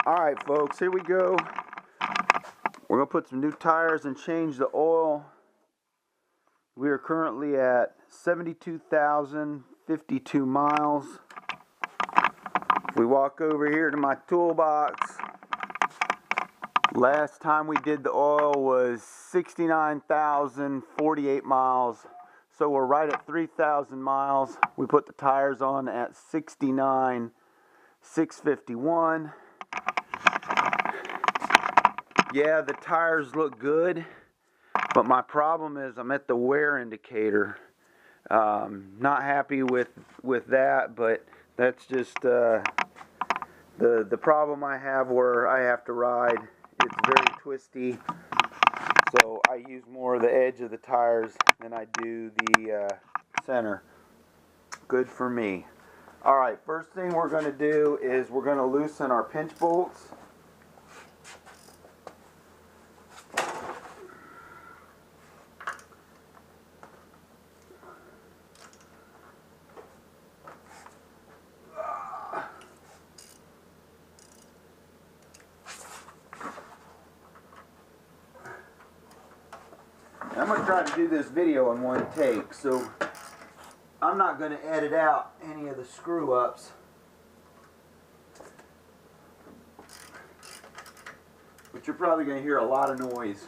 Alright folks, here we go. We're going to put some new tires and change the oil. We are currently at 72,052 miles. If we walk over here to my toolbox, last time we did the oil was 69,048 miles. So we're right at 3,000 miles. We put the tires on at 69,651. Yeah, the tires look good, but my problem is I'm at the wear indicator. Not happy with that, but that's just the problem I have where I have to ride. It's very twisty, so I use more of the edge of the tires than I do the center. Good for me. Alright, first thing we're going to do is we're going to loosen our pinch bolts. I'm going to try to do this video in one take, so I'm not going to edit out any of the screw-ups. But you're probably going to hear a lot of noise.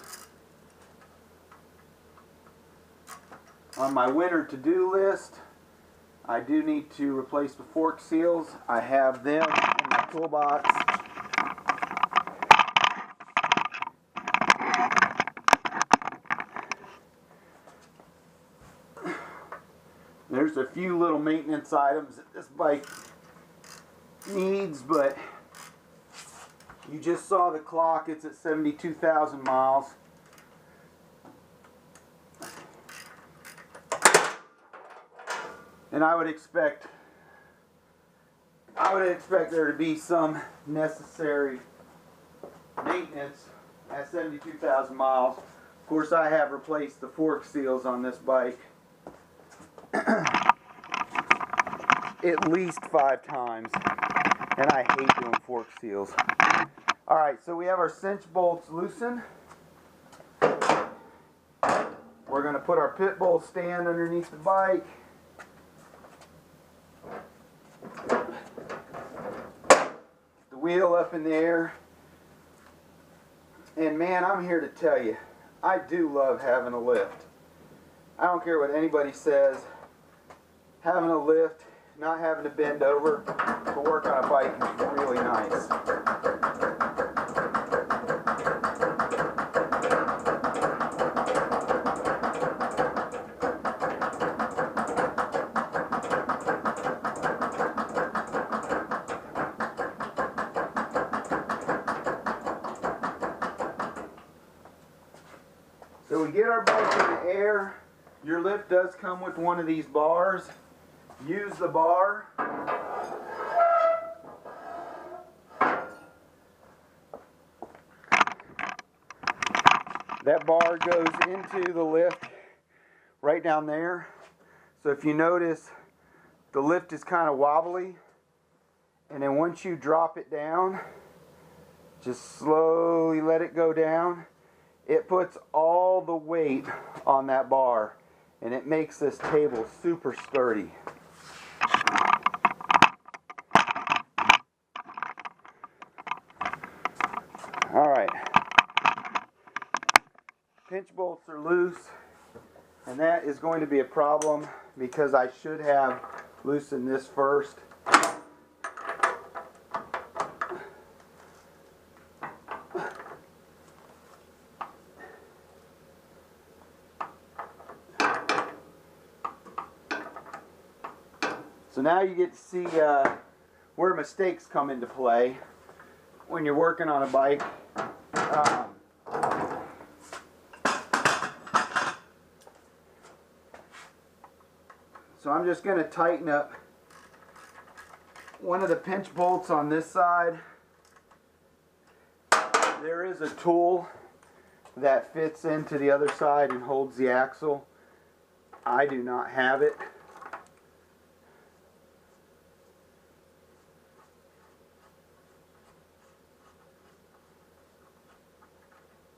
On my winter to-do list, I do need to replace the fork seals. I have them in my toolbox. There's a few little maintenance items that this bike needs, but you just saw the clock. It's at 72,000 miles. And I would expect there to be some necessary maintenance at 72,000 miles. Of course, I have replaced the fork seals on this bike at least 5 times, and I hate doing fork seals. Alright, so we have our cinch bolts loosened. We're going to put our pit bowl stand underneath the bike. The wheel up in the air. And man, I'm here to tell you, I do love having a lift. I don't care what anybody says. Having a lift, not having to bend over to work on a bike is really nice. So we get our bike in the air. Your lift does come with one of these bars. Use the bar. That bar goes into the lift right down there. So if you notice, the lift is kind of wobbly. And then once you drop it down, just slowly let it go down. It puts all the weight on that bar, and it makes this table super sturdy. Alright, pinch bolts are loose, and that is going to be a problem because I should have loosened this first. So now you get to see where mistakes come into play when you're working on a bike. So I'm just going to tighten up one of the pinch bolts on this side. There is a tool that fits into the other side and holds the axle. I do not have it.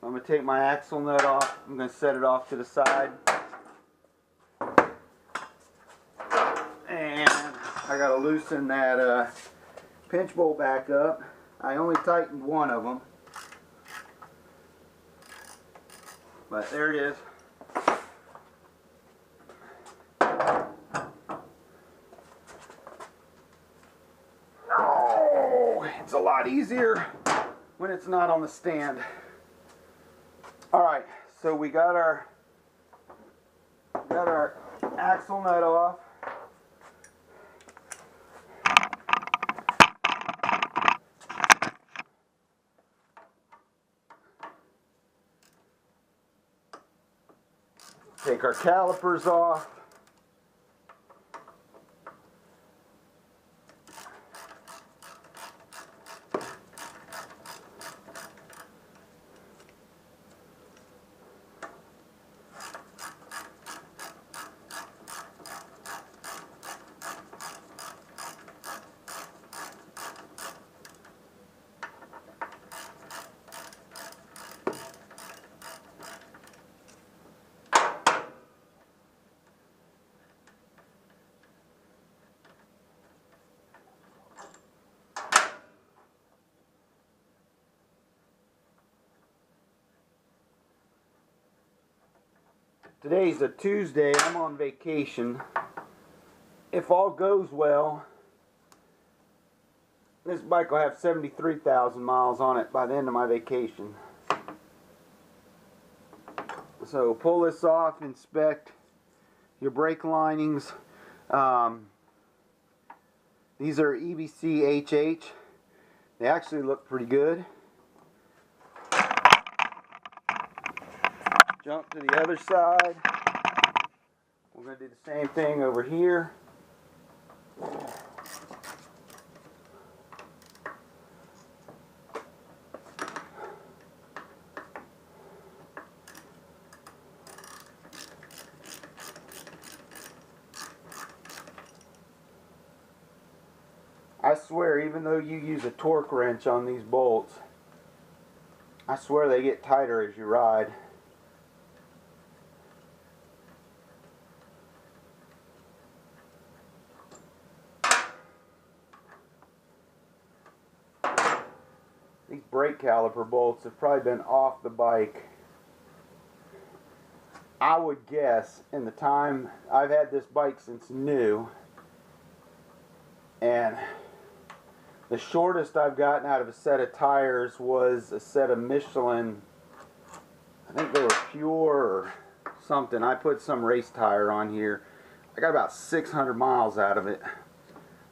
I'm going to take my axle nut off. I'm going to set it off to the side. And I got to loosen that pinch bolt back up. I only tightened one of them. But there it is. Oh, it's a lot easier when it's not on the stand. Alright, so we got our axle nut off. Take our calipers off. Today's a Tuesday. I'm on vacation. If all goes well, this bike will have 73,000 miles on it by the end of my vacation. So pull this off, inspect your brake linings. These are EBC HH. They actually look pretty good. Jump to the other side. We're going to do the same thing over here. I swear, even though you use a torque wrench on these bolts, I swear they get tighter as you ride. These brake caliper bolts have probably been off the bike, I would guess, in the time I've had this bike since new, and the shortest I've gotten out of a set of tires was a set of Michelin, I think they were Pure or something. I put some race tire on here. I got about 600 miles out of it,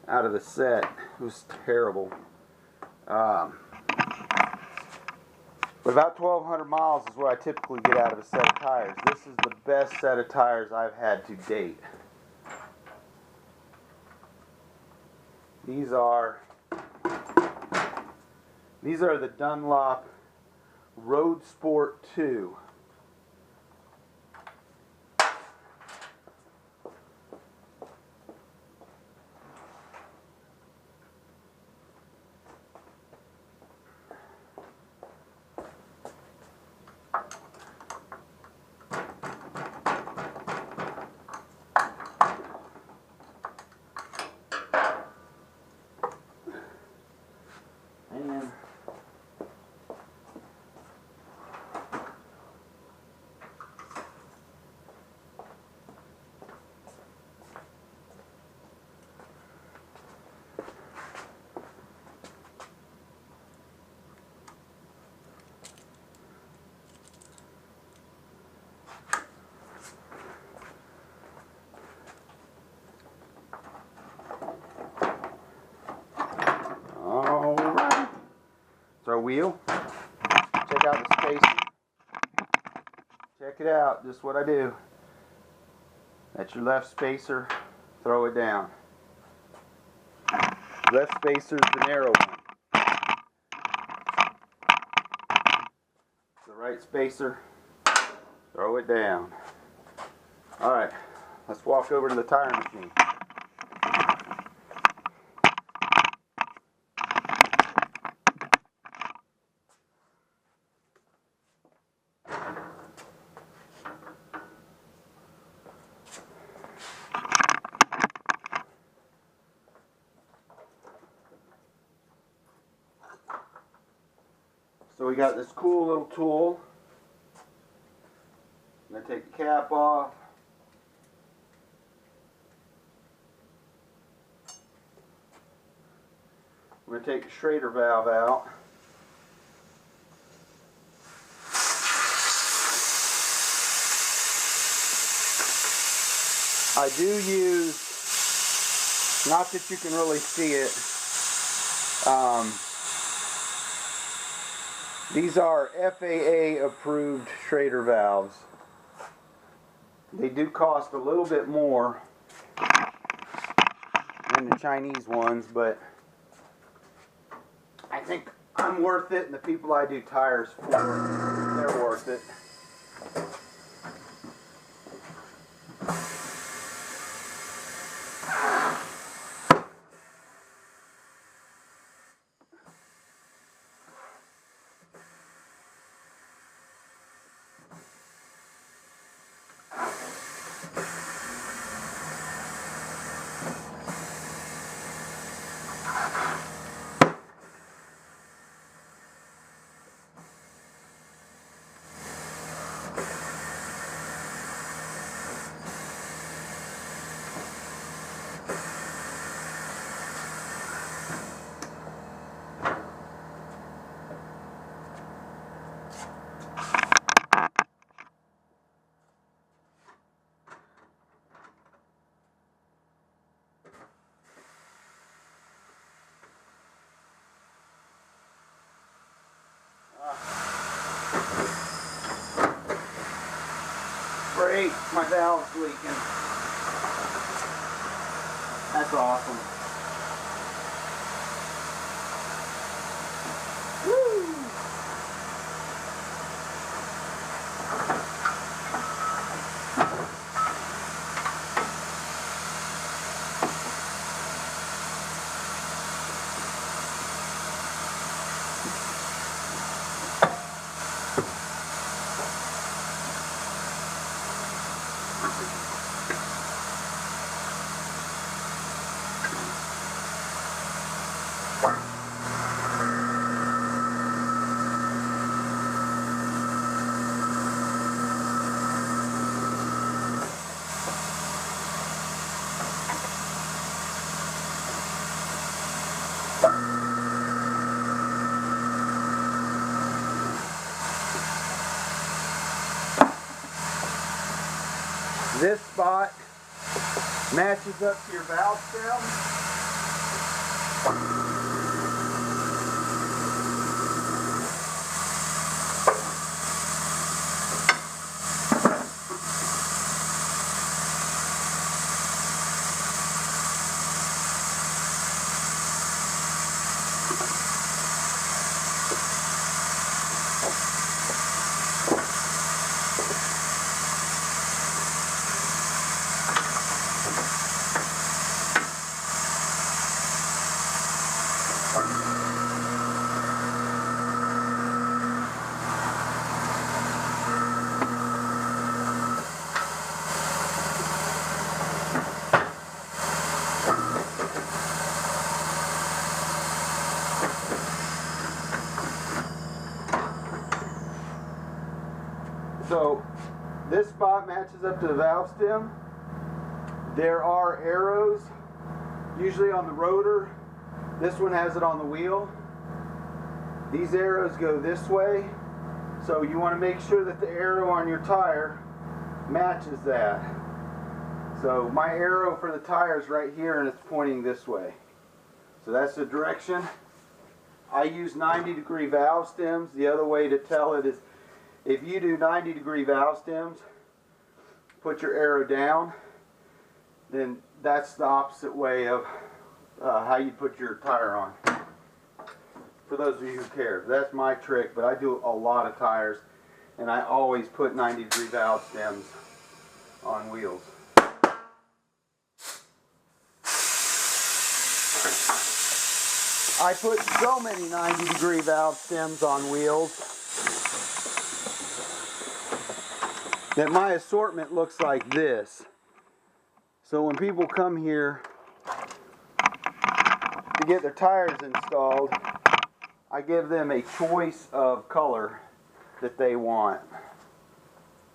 out of the set. It was terrible. But about 1,200 miles is what I typically get out of a set of tires. This is the best set of tires I've had to date. These are the Dunlop Road Sport 2. And alright. It's our wheel. Check out the spacing. Check it out, just what I do. That's your left spacer, throw it down. Left spacer is the narrow one. The right spacer, throw it down. Alright, let's walk over to the tire machine. So we got this cool little tool. I'm going to take the cap off. I'm going to take the Schrader valve out. I do use, not that you can really see it, these are FAA approved Schrader valves. They do cost a little bit more than the Chinese ones, but I think I'm worth it, and the people I do tires for, they're worth it. Great, my valve's leaking. That's awesome. Woo! This spot matches up to your valve stem. So this spot matches up to the valve stem. There are arrows, usually on the rotor. This one has it on the wheel. These arrows go this way, so you want to make sure that the arrow on your tire matches that. So my arrow for the tire is right here, and it's pointing this way. So that's the direction. I use 90-degree valve stems. The other way to tell it is, if you do 90-degree valve stems, put your arrow down, then that's the opposite way of how you put your tire on. For those of you who care. That's my trick, but I do a lot of tires, and I always put 90-degree valve stems on wheels. I put so many 90-degree valve stems on wheels that my assortment looks like this. So when people come here to get their tires installed, I give them a choice of color that they want.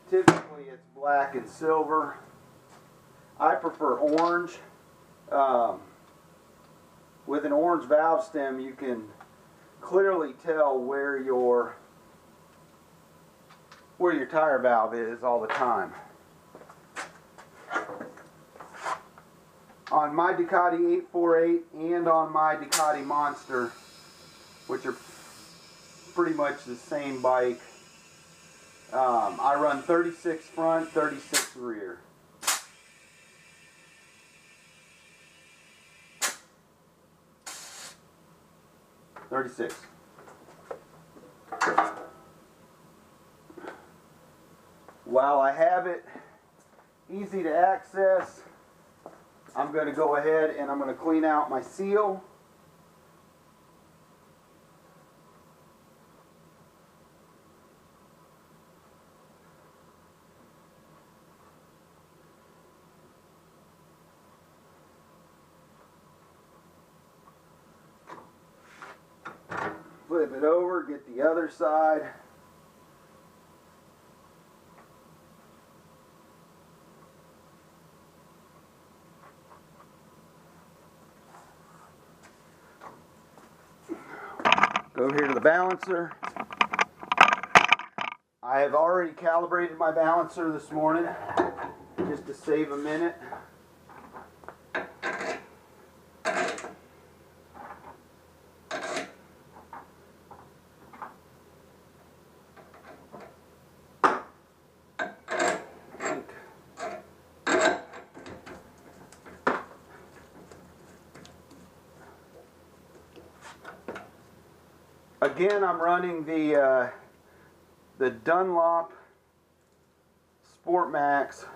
Typically it's black and silver. I prefer orange. With an orange valve stem, you can clearly tell where your tire valve is all the time. On my Ducati 848 and on my Ducati Monster, which are pretty much the same bike, I run 36 front, 36 rear. While I have it easy to access, I'm going to go ahead and I'm going to clean out my seal. Flip it over, get the other side. Go here to the balancer. I have already calibrated my balancer this morning just to save a minute. Again, I'm running the Dunlop Sport Max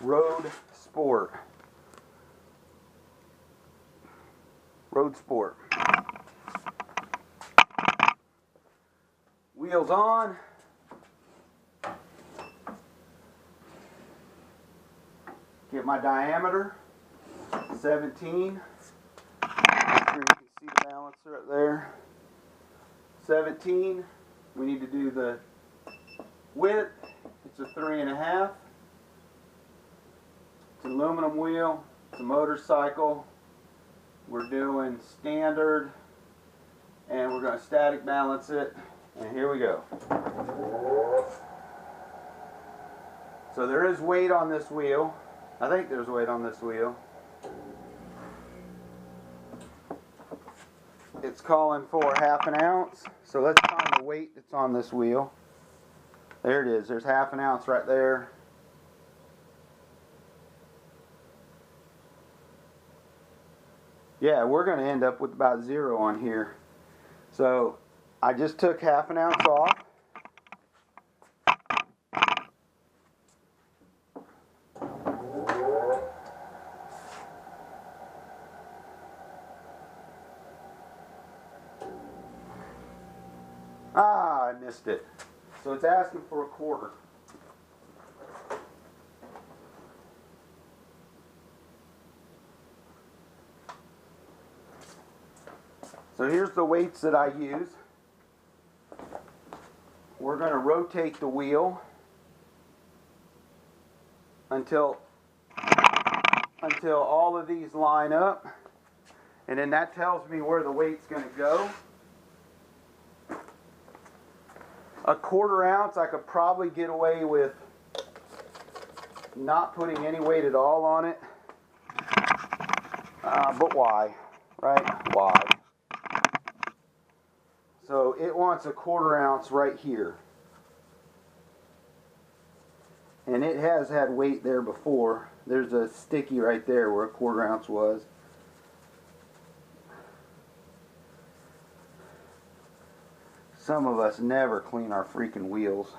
Road Sport. Wheels on. Get my diameter, 17. Make sure you can see the balancer up there. 17. We need to do the width. It's a 3.5. It's an aluminum wheel. It's a motorcycle. We're doing standard, and we're going to static balance it. And here we go. So there is weight on this wheel. I think there's weight on this wheel. It's calling for 1/2 ounce. So let's find the weight that's on this wheel. There it is. There's 1/2 ounce right there. Yeah, we're going to end up with about 0 on here. So I just took 1/2 ounce off. I missed it. So it's asking for 1/4. So here's the weights that I use. We're going to rotate the wheel until all of these line up, and then that tells me where the weight's going to go. 1/4 ounce, I could probably get away with not putting any weight at all on it. But why? Right? Why? So it wants 1/4 ounce right here. And it has had weight there before. There's a sticky right there where 1/4 ounce was. Some of us never clean our freaking wheels.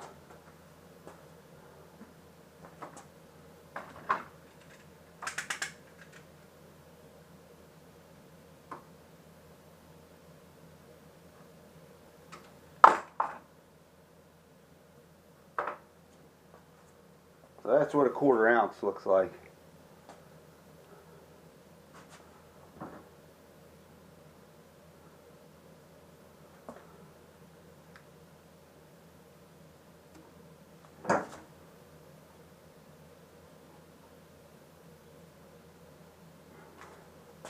So that's what 1/4 ounce looks like.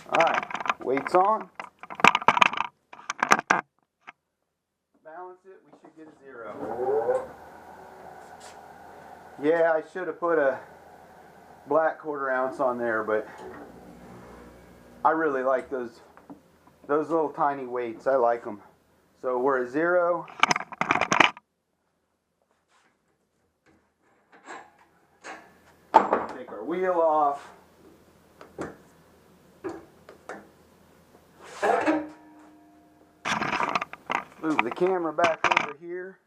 Alright, weights on. Balance it, we should get a 0. Yeah, I should have put a black 1/4 ounce on there, but I really like those little tiny weights. I like them. So we're at 0. Take our wheel off. Move the camera back over here.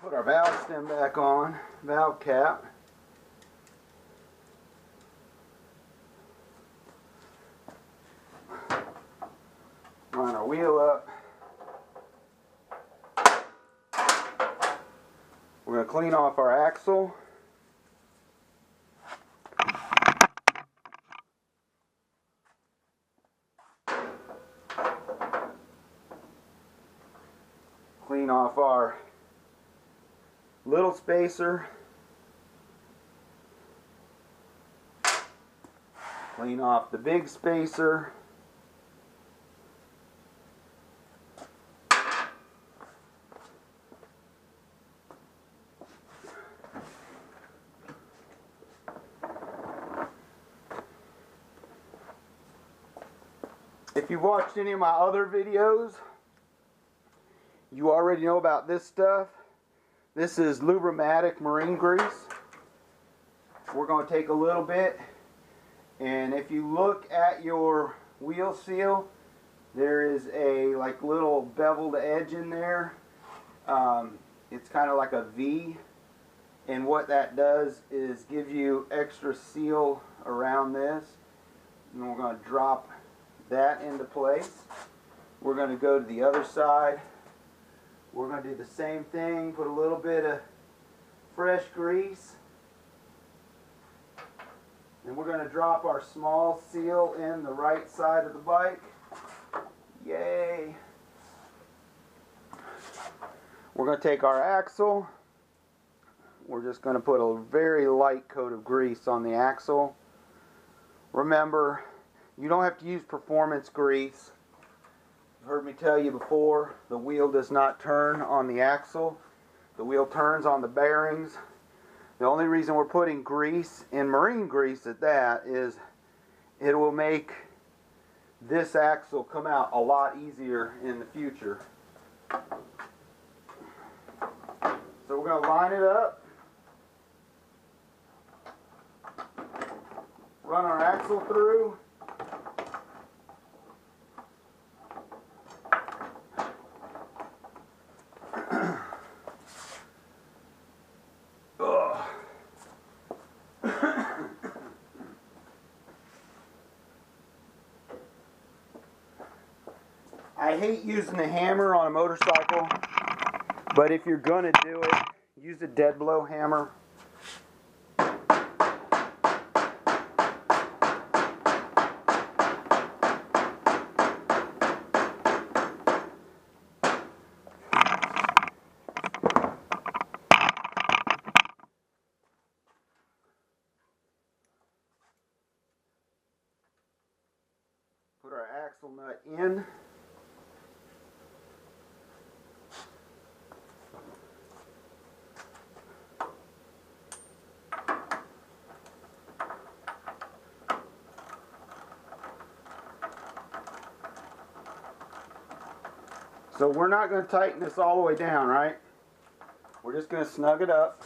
Put our valve stem back on, valve cap. Line our wheel up. We're going to clean off our axle. Clean off our little spacer. Clean off the big spacer. If you've watched any of my other videos, you already know about this stuff. This is Lubrimatic marine grease. We're going to take a little bit, and if you look at your wheel seal, there is a like little beveled edge in there. It's kind of like a V, and what that does is give you extra seal around this. And we're going to drop that into place. We're going to go to the other side. We're going to do the same thing, put a little bit of fresh grease. And we're going to drop our small seal in the right side of the bike. Yay! We're going to take our axle. We're just going to put a very light coat of grease on the axle. Remember, you don't have to use performance grease. You've heard me tell you before, the wheel does not turn on the axle. The wheel turns on the bearings. The only reason we're putting grease, and marine grease at that, is it will make this axle come out a lot easier in the future. So we're going to line it up. Run our axle through. I hate using a hammer on a motorcycle, but if you're going to do it, use a dead blow hammer. Put our axle nut in. So we're not going to tighten this all the way down, right? We're just going to snug it up.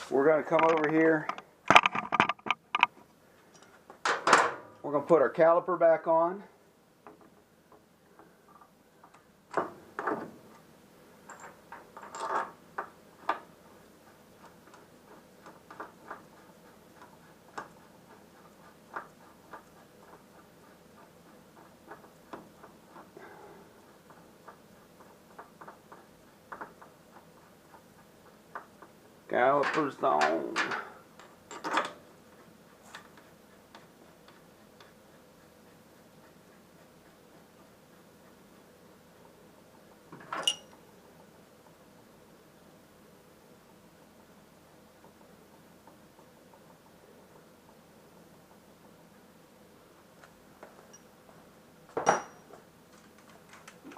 We're going to come over here. We're going to put our caliper back on. Calipers on.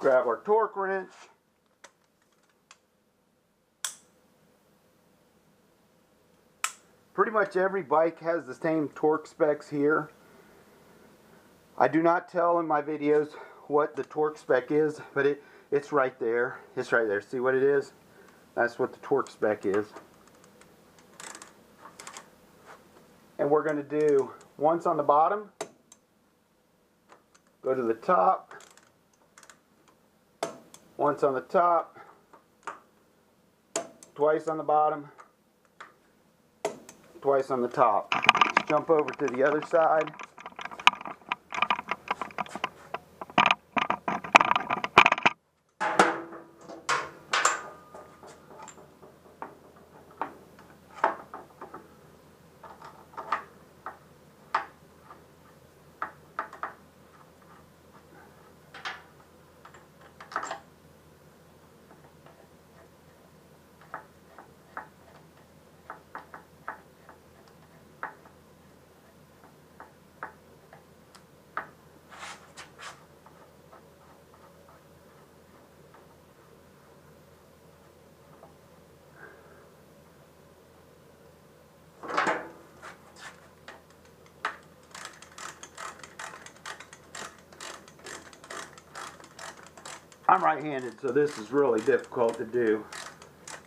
grab our torque wrench. Pretty much every bike has the same torque specs here. I do not tell in my videos what the torque spec is, but it's right there. It's right there. See what it is? That's what the torque spec is. And we're going to do once on the bottom, go to the top, once on the top, twice on the bottom, twice on the top. Let's jump over to the other side. I'm right-handed, so this is really difficult to do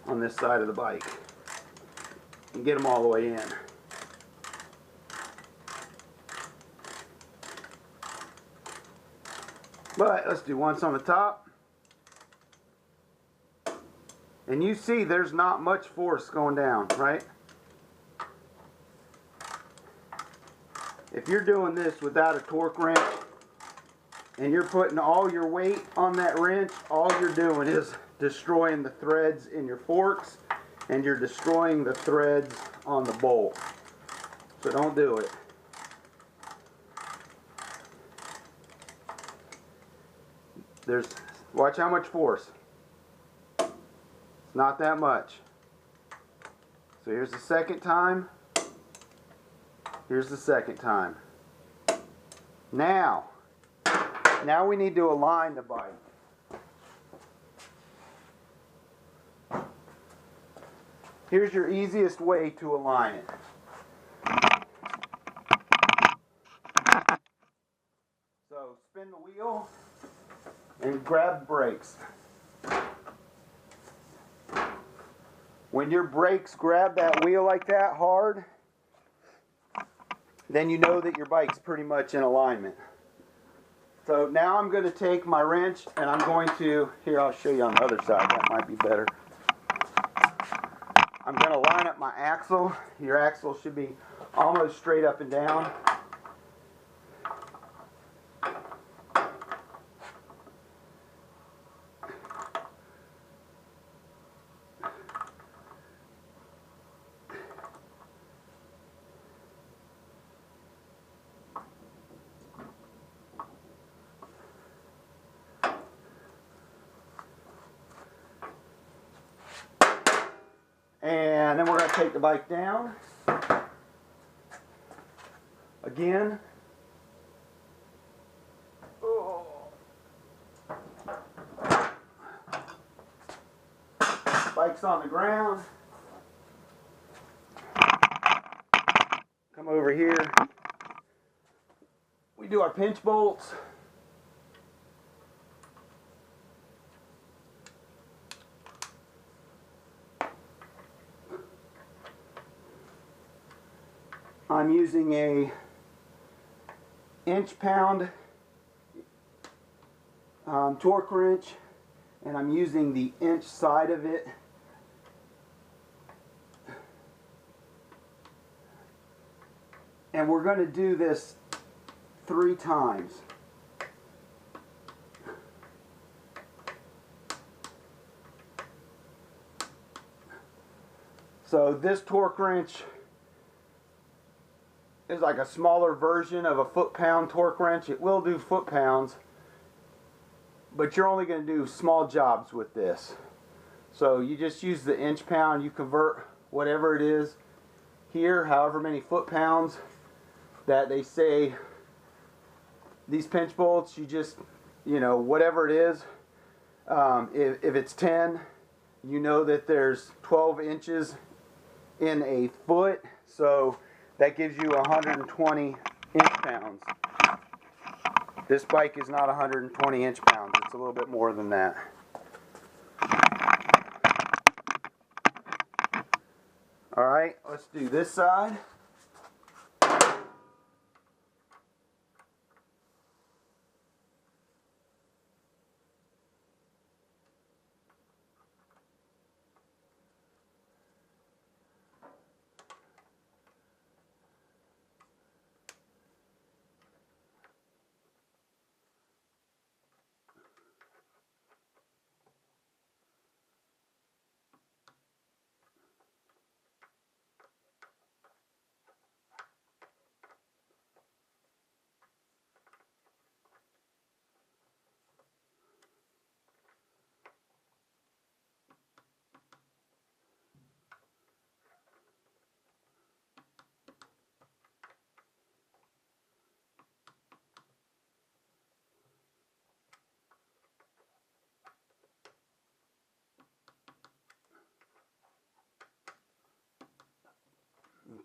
on this side of the bike and get them all the way in. But let's do once on the top. And you see there's not much force going down, right? If you're doing this without a torque wrench, and you're putting all your weight on that wrench, all you're doing is destroying the threads in your forks, and you're destroying the threads on the bolt. So don't do it. Watch how much force. It's not that much. So here's the second time. Here's the second time. Now we need to align the bike. Here's your easiest way to align it. So spin the wheel and grab brakes. When your brakes grab that wheel like that hard, then you know that your bike's pretty much in alignment. So now I'm going to take my wrench and I'm going to, here I'll show you on the other side, that might be better. I'm going to line up my axle. Your axle should be almost straight up and down. And then we're going to take the bike down. Again. Oh. Bike's on the ground. Come over here. We do our pinch bolts. I'm using a inch-pound torque wrench, and I'm using the inch side of it. And we're going to do this 3 times. So this torque wrench is like a smaller version of a foot-pound torque wrench. It will do foot-pounds, but you're only going to do small jobs with this. So you just use the inch-pound. You convert whatever it is here, however many foot-pounds that they say these pinch bolts, you just, you know, whatever it is, If it's 10, you know that there's 12 inches in a foot, so that gives you 120 inch-pounds. This bike is not 120 inch-pounds, it's a little bit more than that. Alright, let's do this side.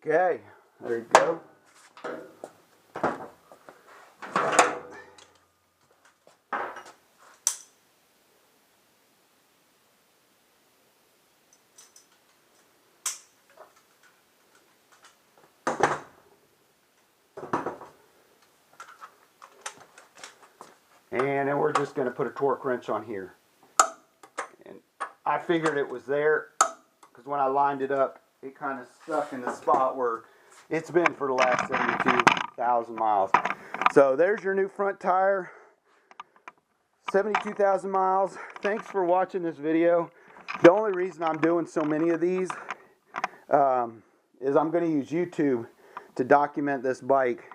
Okay, there you go. And then we're just going to put a torque wrench on here. And I figured it was there because when I lined it up, it kind of stuck in the spot where it's been for the last 72,000 miles. So there's your new front tire, 72,000 miles. Thanks for watching this video. The only reason I'm doing so many of these is I'm going to use YouTube to document this bike.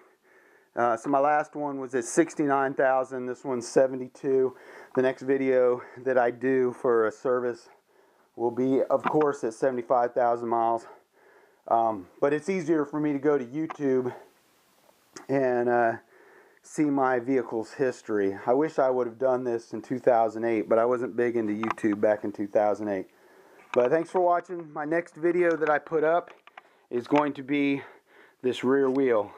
So my last one was at 69,000. This one's 72. The next video that I do for a service will be, of course, at 75,000 miles. But it's easier for me to go to YouTube and see my vehicle's history. I wish I would have done this in 2008, but I wasn't big into YouTube back in 2008. But thanks for watching. My next video that I put up is going to be this rear wheel.